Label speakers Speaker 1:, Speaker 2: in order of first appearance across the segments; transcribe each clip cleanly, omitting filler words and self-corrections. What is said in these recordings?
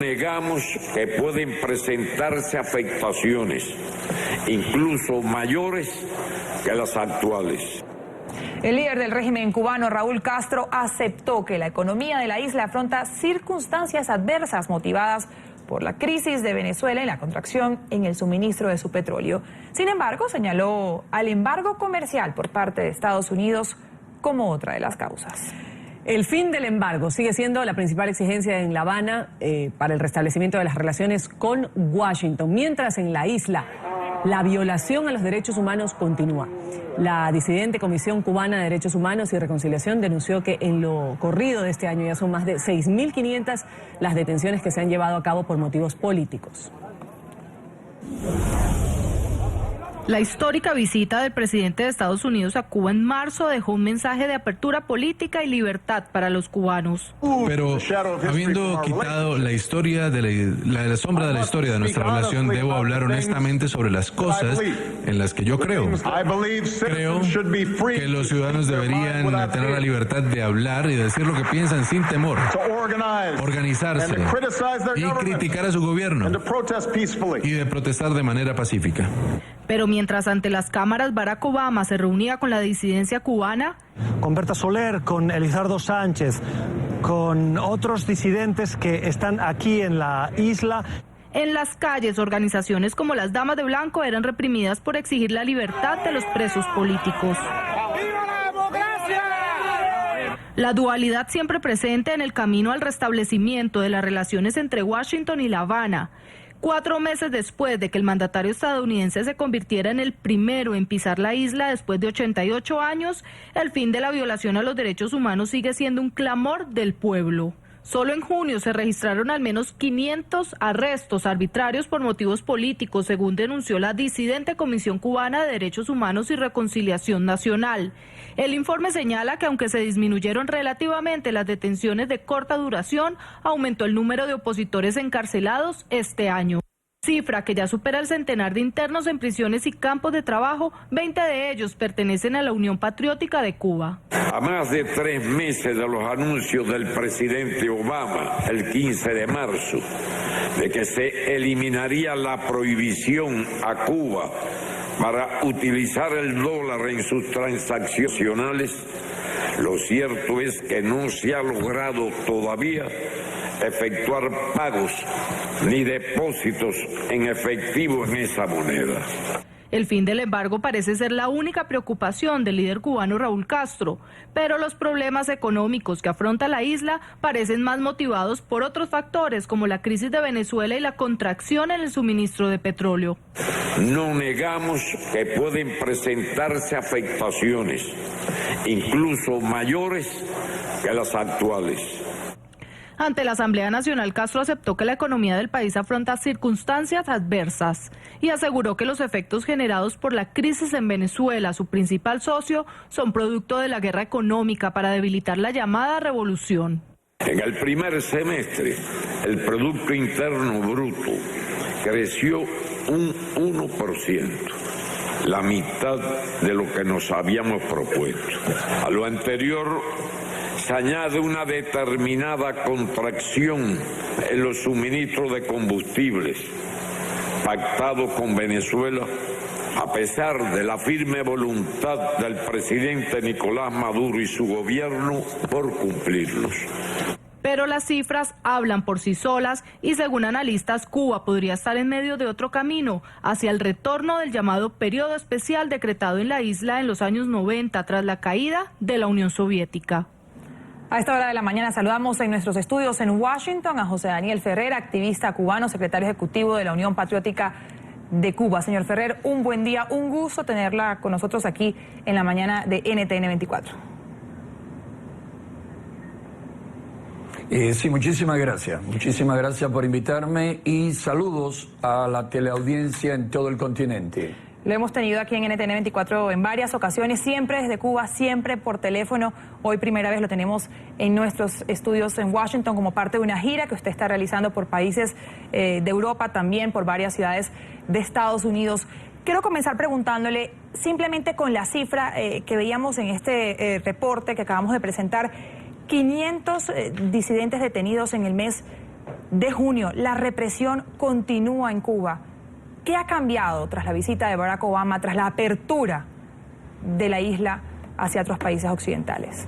Speaker 1: Negamos que pueden presentarse afectaciones, incluso mayores que las actuales.
Speaker 2: El líder del régimen cubano, Raúl Castro, aceptó que la economía de la isla afronta circunstancias adversas motivadas por la crisis de Venezuela y la contracción en el suministro de su petróleo. Sin embargo, señaló al embargo comercial por parte de Estados Unidos como otra de las causas.
Speaker 3: El fin del embargo sigue siendo la principal exigencia en La Habana para el restablecimiento de las relaciones con Washington, mientras en la isla la violación a los derechos humanos continúa. La disidente Comisión Cubana de Derechos Humanos y Reconciliación denunció que en lo corrido de este año ya son más de 6.500 las detenciones que se han llevado a cabo por motivos políticos.
Speaker 4: La histórica visita del presidente de Estados Unidos a Cuba en marzo dejó un mensaje de apertura política y libertad para los cubanos.
Speaker 5: Pero habiendo quitado la historia la sombra de la historia de nuestra relación, debo hablar honestamente sobre las cosas en las que yo creo. Creo que los ciudadanos deberían tener la libertad de hablar y decir lo que piensan sin temor, organizarse y criticar a su gobierno y de protestar de manera pacífica.
Speaker 4: Pero mientras ante las cámaras Barack Obama se reunía con la disidencia cubana,
Speaker 6: con Berta Soler, con Elizardo Sánchez, con otros disidentes que están aquí en la isla.
Speaker 4: En las calles, organizaciones como las Damas de Blanco eran reprimidas por exigir la libertad de los presos políticos.
Speaker 7: ¡Viva la democracia!
Speaker 4: La dualidad siempre presente en el camino al restablecimiento de las relaciones entre Washington y La Habana. 4 meses después de que el mandatario estadounidense se convirtiera en el primero en pisar la isla después de 88 años, el fin de la violación a los derechos humanos sigue siendo un clamor del pueblo. Solo en junio se registraron al menos 500 arrestos arbitrarios por motivos políticos, según denunció la disidente Comisión Cubana de Derechos Humanos y Reconciliación Nacional. El informe señala que aunque se disminuyeron relativamente las detenciones de corta duración, aumentó el número de opositores encarcelados este año. Cifra que ya supera el centenar de internos en prisiones y campos de trabajo, 20 de ellos pertenecen a la Unión Patriótica de Cuba.
Speaker 1: A más de 3 meses de los anuncios del presidente Obama, el 15 de marzo, de que se eliminaría la prohibición a Cuba para utilizar el dólar en sus transaccionales, lo cierto es que no se ha logrado todavía efectuar pagos ni depósitos en efectivo en esa moneda.
Speaker 4: El fin del embargo parece ser la única preocupación del líder cubano Raúl Castro, pero los problemas económicos que afronta la isla parecen más motivados por otros factores como la crisis de Venezuela y la contracción en el suministro de petróleo.
Speaker 1: No negamos que pueden presentarse afectaciones, incluso mayores que las actuales.
Speaker 4: Ante la Asamblea Nacional, Castro aceptó que la economía del país afronta circunstancias adversas y aseguró que los efectos generados por la crisis en Venezuela, su principal socio, son producto de la guerra económica para debilitar la llamada revolución.
Speaker 1: En el primer semestre, el Producto Interno Bruto creció un 1%, la mitad de lo que nos habíamos propuesto. A lo anterior se añade una determinada contracción en los suministros de combustibles pactados con Venezuela, a pesar de la firme voluntad del presidente Nicolás Maduro y su gobierno por cumplirlos.
Speaker 4: Pero las cifras hablan por sí solas y según analistas, Cuba podría estar en medio de otro camino hacia el retorno del llamado periodo especial decretado en la isla en los años 90 tras la caída de la Unión Soviética.
Speaker 2: A esta hora de la mañana saludamos en nuestros estudios en Washington a José Daniel Ferrer, activista cubano, secretario ejecutivo de la Unión Patriótica de Cuba. Señor Ferrer, un buen día, un gusto tenerla con nosotros aquí en la mañana de NTN 24.
Speaker 8: Sí, muchísimas gracias. Muchísimas gracias por invitarme y saludos a la teleaudiencia en todo el continente.
Speaker 2: Lo hemos tenido aquí en NTN 24 en varias ocasiones, siempre desde Cuba, siempre por teléfono. Hoy primera vez lo tenemos en nuestros estudios en Washington como parte de una gira que usted está realizando por países de Europa, también por varias ciudades de Estados Unidos. Quiero comenzar preguntándole, simplemente con la cifra que veíamos en este reporte que acabamos de presentar, 500 disidentes detenidos en el mes de junio. La represión continúa en Cuba. ¿Qué ha cambiado tras la visita de Barack Obama, tras la apertura de la isla hacia otros países occidentales?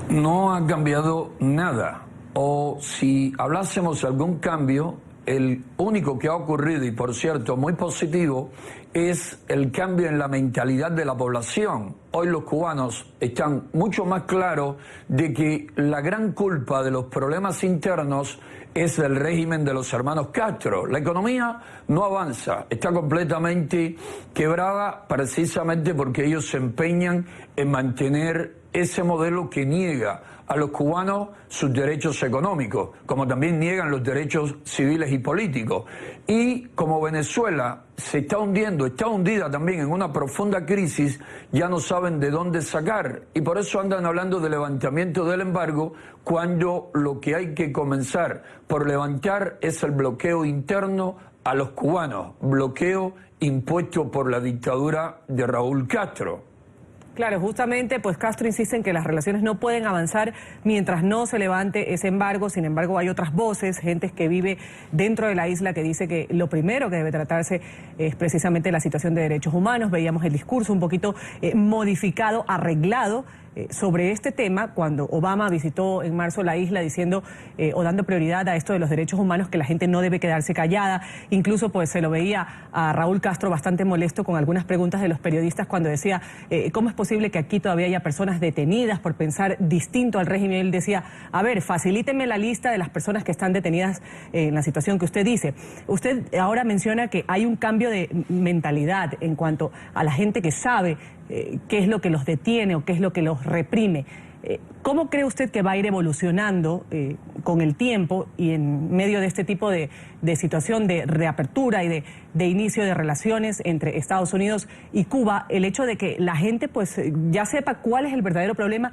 Speaker 8: No ha cambiado nada. O si hablásemos de algún cambio, el único que ha ocurrido, y por cierto muy positivo, es el cambio en la mentalidad de la población. Hoy los cubanos están mucho más claros de que la gran culpa de los problemas internos es del régimen de los hermanos Castro. La economía no avanza, está completamente quebrada precisamente porque ellos se empeñan en mantener ese modelo que niega a los cubanos sus derechos económicos, como también niegan los derechos civiles y políticos. Y como Venezuela se está hundiendo, está hundida también en una profunda crisis, ya no saben de dónde sacar. Y por eso andan hablando de levantamiento del embargo, cuando lo que hay que comenzar por levantar es el bloqueo interno a los cubanos, bloqueo impuesto por la dictadura de Raúl Castro.
Speaker 3: Claro, justamente, pues Castro insiste en que las relaciones no pueden avanzar mientras no se levante ese embargo. Sin embargo, hay otras voces, gente que vive dentro de la isla, que dice que lo primero que debe tratarse es precisamente la situación de derechos humanos. Veíamos el discurso un poquito modificado, arreglado sobre este tema cuando Obama visitó en marzo la isla, diciendo o dando prioridad a esto de los derechos humanos, que la gente no debe quedarse callada. Incluso pues se lo veía a Raúl Castro bastante molesto con algunas preguntas de los periodistas cuando decía ¿cómo es posible que aquí todavía haya personas detenidas por pensar distinto al régimen? Él decía, a ver, facilíteme la lista de las personas que están detenidas en la situación que usted dice. Usted ahora menciona que hay un cambio de mentalidad en cuanto a la gente que sabe qué es lo que los detiene o qué es lo que los reprime. ¿Cómo cree usted que va a ir evolucionando con el tiempo y en medio de este tipo de situación de reapertura y de inicio de relaciones entre Estados Unidos y Cuba, el hecho de que la gente pues ya sepa cuál es el verdadero problema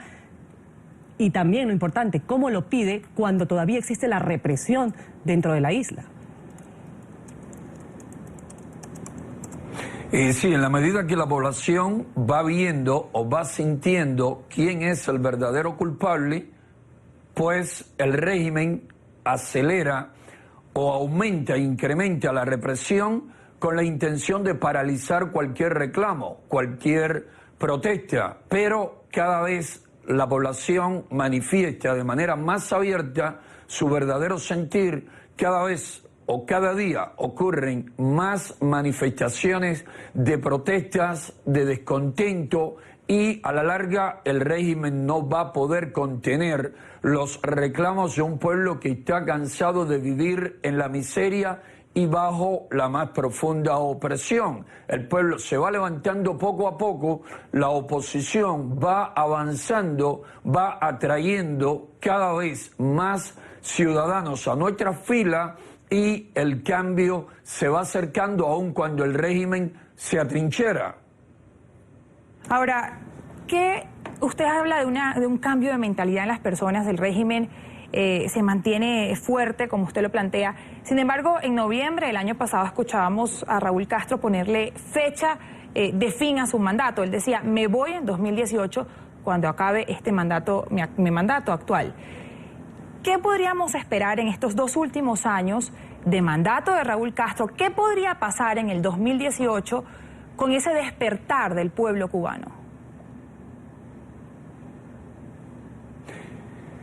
Speaker 3: y también lo importante, cómo lo pide cuando todavía existe la represión dentro de la isla?
Speaker 8: Sí, en la medida que la población va viendo o va sintiendo quién es el verdadero culpable, pues el régimen acelera o aumenta, incrementa la represión con la intención de paralizar cualquier reclamo, cualquier protesta. Pero cada vez la población manifiesta de manera más abierta su verdadero sentir. Cada vez o cada día ocurren más manifestaciones de protestas, de descontento, y a la larga el régimen no va a poder contener los reclamos de un pueblo que está cansado de vivir en la miseria y bajo la más profunda opresión. El pueblo se va levantando poco a poco, la oposición va avanzando, va atrayendo cada vez más ciudadanos a nuestra fila, y el cambio se va acercando aun cuando el régimen se atrinchera.
Speaker 2: Ahora, usted habla de un cambio de mentalidad en las personas, del régimen se mantiene fuerte, como usted lo plantea. Sin embargo, en noviembre del año pasado escuchábamos a Raúl Castro ponerle fecha de fin a su mandato. Él decía, me voy en 2018 cuando acabe este mandato, mi mandato actual. ¿Qué podríamos esperar en estos 2 últimos años de mandato de Raúl Castro? ¿Qué podría pasar en el 2018 con ese despertar del pueblo cubano?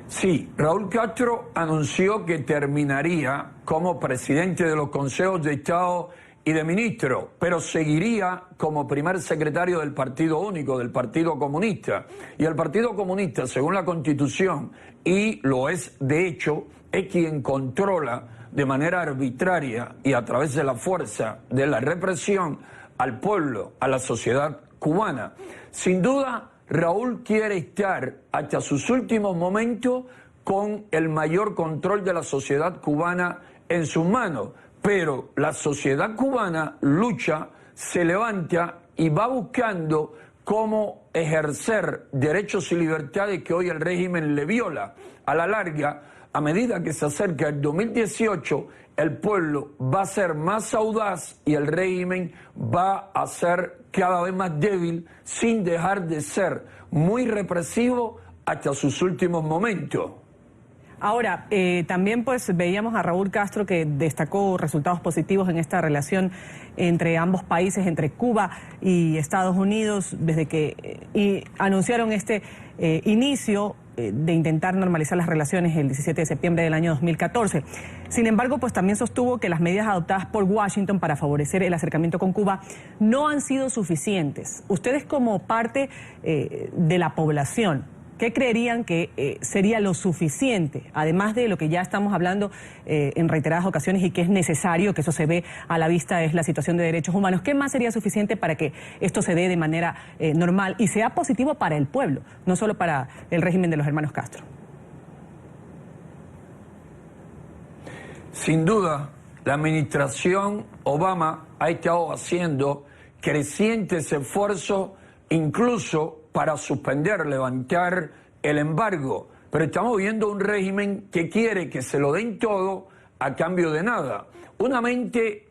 Speaker 8: Sí, Raúl Castro anunció que terminaría como presidente de los consejos de Estado y de ministro, pero seguiría como primer secretario del Partido Único, del Partido Comunista. Y el Partido Comunista, según la Constitución, y lo es de hecho, es quien controla de manera arbitraria y a través de la fuerza de la represión al pueblo, a la sociedad cubana. Sin duda, Raúl quiere estar hasta sus últimos momentos con el mayor control de la sociedad cubana en sus manos. Pero la sociedad cubana lucha, se levanta y va buscando cómo ejercer derechos y libertades que hoy el régimen le viola. A la larga, a medida que se acerca el 2018, el pueblo va a ser más audaz y el régimen va a ser cada vez más débil, sin dejar de ser muy represivo hasta sus últimos momentos.
Speaker 3: Ahora, también pues veíamos a Raúl Castro que destacó resultados positivos en esta relación entre ambos países, entre Cuba y Estados Unidos, desde que anunciaron este inicio de intentar normalizar las relaciones el 17 de septiembre del año 2014. Sin embargo, pues también sostuvo que las medidas adoptadas por Washington para favorecer el acercamiento con Cuba no han sido suficientes. Ustedes, como parte de la población, ¿qué creerían que sería lo suficiente, además de lo que ya estamos hablando en reiteradas ocasiones y que es necesario, que eso se ve a la vista, es la situación de derechos humanos? ¿Qué más sería suficiente para que esto se dé de manera normal y sea positivo para el pueblo, no solo para el régimen de los hermanos Castro?
Speaker 8: Sin duda, la administración Obama ha estado haciendo crecientes esfuerzos, incluso para suspender, levantar el embargo. Pero estamos viendo un régimen que quiere que se lo den todo a cambio de nada. Una mente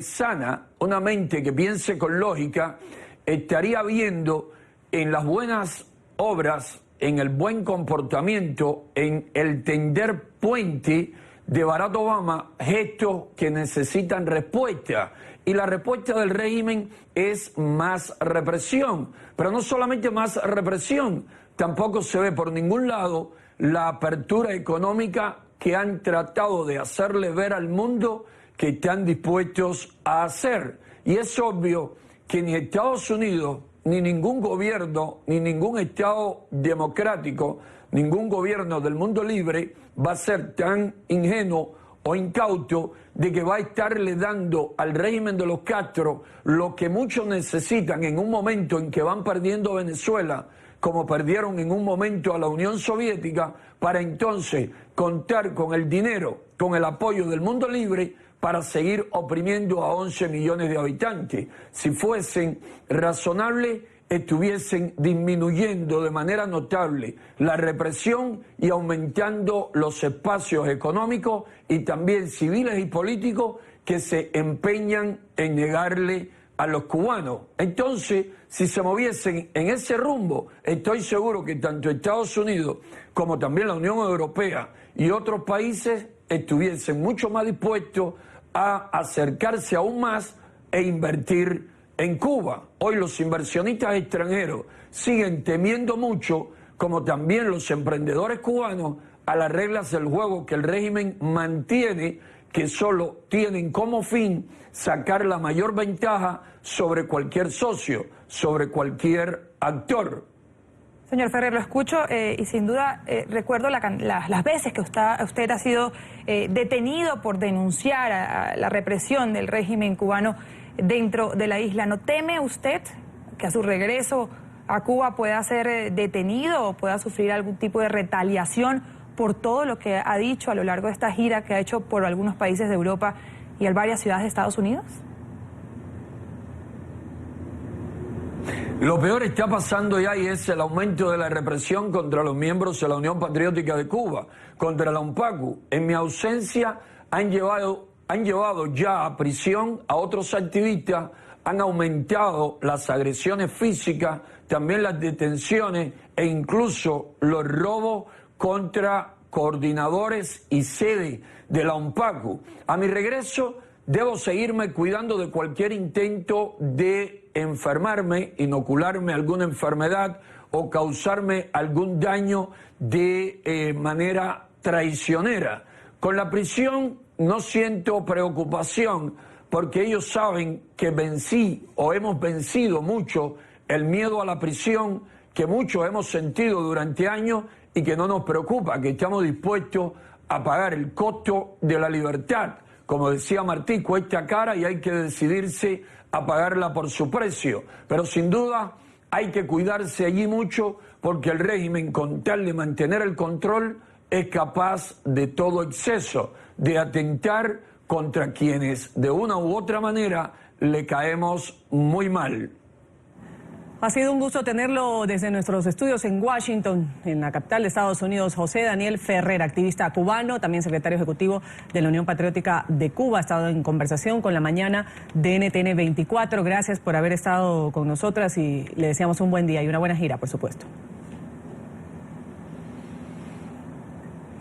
Speaker 8: sana, una mente que piense con lógica, estaría viendo en las buenas obras, en el buen comportamiento, en el tender puente de Barack Obama, gestos que necesitan respuesta. Y la respuesta del régimen es más represión. Pero no solamente más represión, tampoco se ve por ningún lado la apertura económica que han tratado de hacerle ver al mundo que están dispuestos a hacer. Y es obvio que ni Estados Unidos, ni ningún gobierno, ni ningún Estado democrático, ningún gobierno del mundo libre va a ser tan ingenuo o incauto de que va a estarle dando al régimen de los Castro lo que muchos necesitan en un momento en que van perdiendo Venezuela, como perdieron en un momento a la Unión Soviética, para entonces contar con el dinero, con el apoyo del mundo libre para seguir oprimiendo a 11 millones de habitantes. Si fuesen razonables, estuviesen disminuyendo de manera notable la represión y aumentando los espacios económicos y también civiles y políticos que se empeñan en negarle a los cubanos. Entonces, si se moviesen en ese rumbo, estoy seguro que tanto Estados Unidos como también la Unión Europea y otros países estuviesen mucho más dispuestos a acercarse aún más e invertir en Cuba. Hoy los inversionistas extranjeros siguen temiendo mucho, como también los emprendedores cubanos, a las reglas del juego que el régimen mantiene, que solo tienen como fin sacar la mayor ventaja sobre cualquier socio, sobre cualquier actor.
Speaker 2: Señor Ferrer, lo escucho y sin duda recuerdo las veces que usted ha sido detenido por denunciar a la represión del régimen cubano dentro de la isla. ¿No teme usted que a su regreso a Cuba pueda ser detenido o pueda sufrir algún tipo de retaliación por todo lo que ha dicho a lo largo de esta gira que ha hecho por algunos países de Europa y en varias ciudades de Estados Unidos?
Speaker 8: Lo peor está pasando ya y es el aumento de la represión contra los miembros de la Unión Patriótica de Cuba, contra la UNPACU. En mi ausencia han llevado ya a prisión a otros activistas, han aumentado las agresiones físicas, también las detenciones e incluso los robos contra coordinadores y sede de la UNPACU. A mi regreso debo seguirme cuidando de cualquier intento de enfermarme, inocularme alguna enfermedad o causarme algún daño de manera traicionera. Con la prisión no siento preocupación porque ellos saben que vencí o hemos vencido mucho el miedo a la prisión que muchos hemos sentido durante años y que no nos preocupa, que estamos dispuestos a pagar el costo de la libertad. Como decía Martí, cuesta cara y hay que decidirse a pagarla por su precio. Pero sin duda hay que cuidarse allí mucho porque el régimen, con tal de mantener el control, es capaz de todo exceso, de atentar contra quienes de una u otra manera le caemos muy mal.
Speaker 3: Ha sido un gusto tenerlo desde nuestros estudios en Washington, en la capital de Estados Unidos, José Daniel Ferrer, activista cubano, también secretario ejecutivo de la Unión Patriótica de Cuba. Ha estado en conversación con La Mañana de NTN 24. Gracias por haber estado con nosotras y le deseamos un buen día y una buena gira, por supuesto.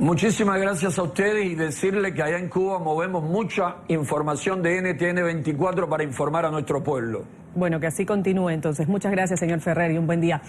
Speaker 8: Muchísimas gracias a ustedes y decirle que allá en Cuba movemos mucha información de NTN 24 para informar a nuestro pueblo.
Speaker 3: Bueno, que así continúe entonces. Muchas gracias, señor Ferrer, y un buen día.